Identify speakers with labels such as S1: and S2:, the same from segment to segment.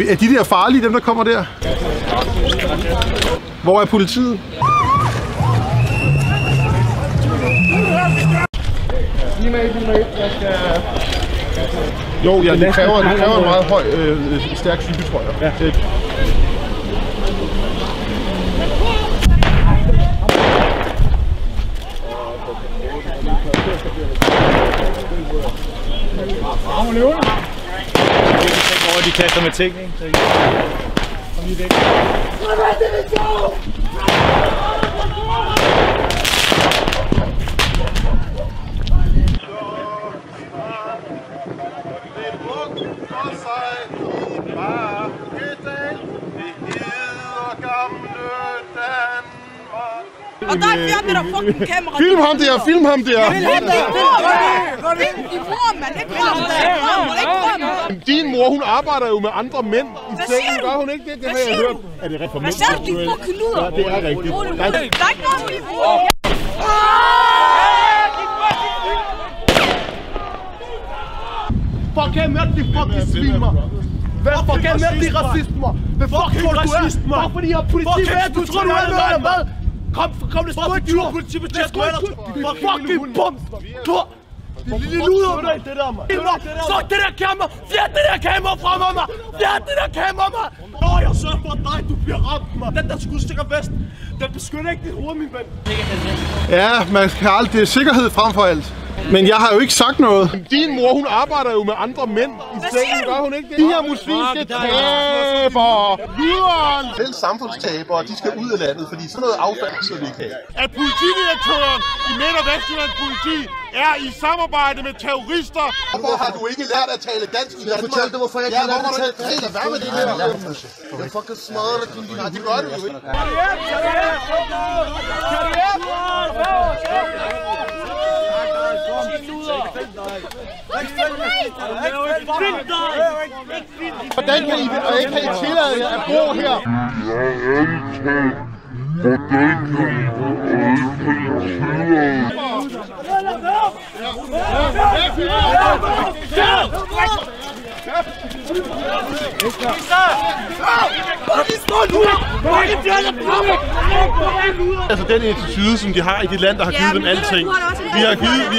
S1: Er de der farlige, dem der kommer der? Hvor er politiet? Jo, ja, det kræver en meget høj, stærk cykel, tror jeg. Ja.
S2: De kaster med ting, ikke? Så kom lige væk.
S3: Og der er en fjern med der fucking kamera.
S1: Film ham der, film ham der!
S3: Film din mor, mand. Ikke
S1: Din mor, hun arbejder jo med andre mænd i sengen, gør hun ikke det? Det har jeg hørt. Er det rigtigt?
S3: Hvad siger du, din fucking luder?
S1: Ja, det er rigtigt.
S3: Der er ikke noget med din mor.
S1: Fuck af med de fucking sviner! Hvad fuck af med de racismer? Hvad fuck tror du er? Bare fordi jeg har politi med, du tror du er noget eller hvad? Kom det spurgt, du har politibetjent, du er fucking bums! Det lille luder, mand! Så det der kamera! Fjern det der kamera fra mig! Fjern det der kamera, mand! Nå, jeg sørger for dig, du bliver ramt, mand! Den der skudstikker vest, den beskytter ikke dit hoved, min ven! Ja, man kan aldrig... Det er sikkerhed frem for alt. Men jeg har jo ikke sagt noget. Din mor, hun arbejder jo med andre mænd i sengen, gør hun ikke det? De her muslimske tabere! Luderen! Selv samfundstabere, de skal ud af landet, fordi sådan noget affald, så vi kan. At politidirektøren i Midt- og Vestjyllands politi er i samarbejde med terrorister. Hvorfor har du ikke lært at tale dansk i Danmark?
S4: Fortæl dig, hvorfor jeg ikke har lært at tale dansk.
S1: Lad være med det der. Jeg fucking smadrer dig, din nej, det gør du jo ikke. Hvordan kan I tillade jer at bo her? Altså den attitude, som de har i det land, der har givet dem alting. Vi har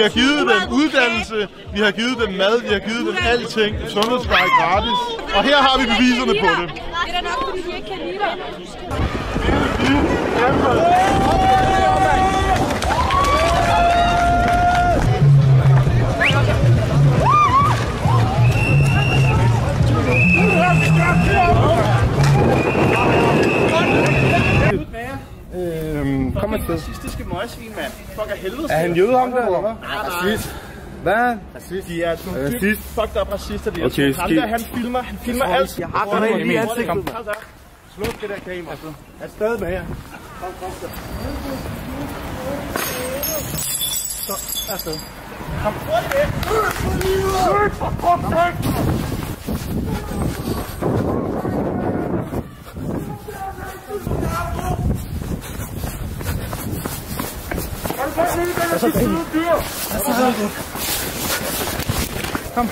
S1: givet dem uddannelse, vi har givet dem mad, vi har givet dem alting. Sundhedspleje gratis. Og her har vi beviserne på det.
S3: Det er da nok, fordi vi ikke kan lide dig.
S1: Kom afsted.
S2: Racistiske møgsvin, mand. Fuck af helvede.
S1: Er han jøde ham der, eller hvad?
S4: Racist. Hvad?
S2: Racist. De er nogle dybt fucked up racister.
S1: Okay,
S2: ham der, han filmer alt.
S4: Jeg har dig lige i ansigtet.
S2: Slå det der kamera. Er stadig med her. Kom. Så, afsted. Kom.
S1: Kom.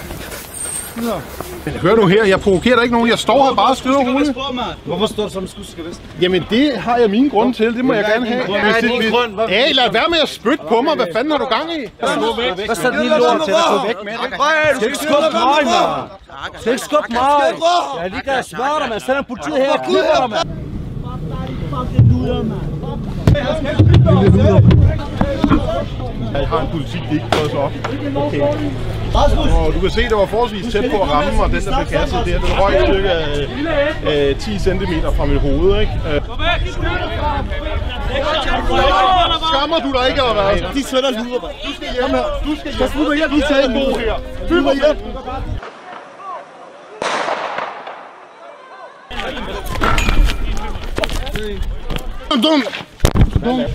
S1: Hør nu her, jeg provokerer dig ikke nogen. Jeg står her bare og skyder hovedet.
S2: Hvorfor står du som skudsikker vest?
S1: Jamen det har jeg mine grunde til, det må jeg gerne have. Hey, lad være med at spytte på mig. Hvad fanden har du gang i?
S4: Hvad så lige lort til at gå væk med det?
S2: Du skal ikke skubbe mig, mand! Du skal ikke skubbe mig! Jeg er lige der smør dig, mand. Sender politiet her og kniver dig, mand!
S1: Jeg har en politik, det ikke går så op. Okay. Og du kan se, det var forholdsvis tæt på at ramme mig, den der blev kastet der. Den røg cirka 10 cm fra mit hoved, ikke? Skammer du dig ikke, eller hvad?
S2: De sætter luder, mand.
S1: Du skal hjem her. Du skal hjem. Du skal hjem her. Fyld mig hjem. Dum. Kom her.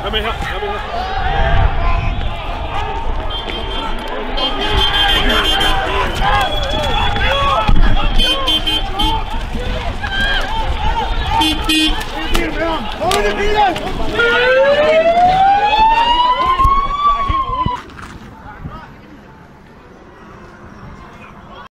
S1: Kom her. Kom ind i bilen!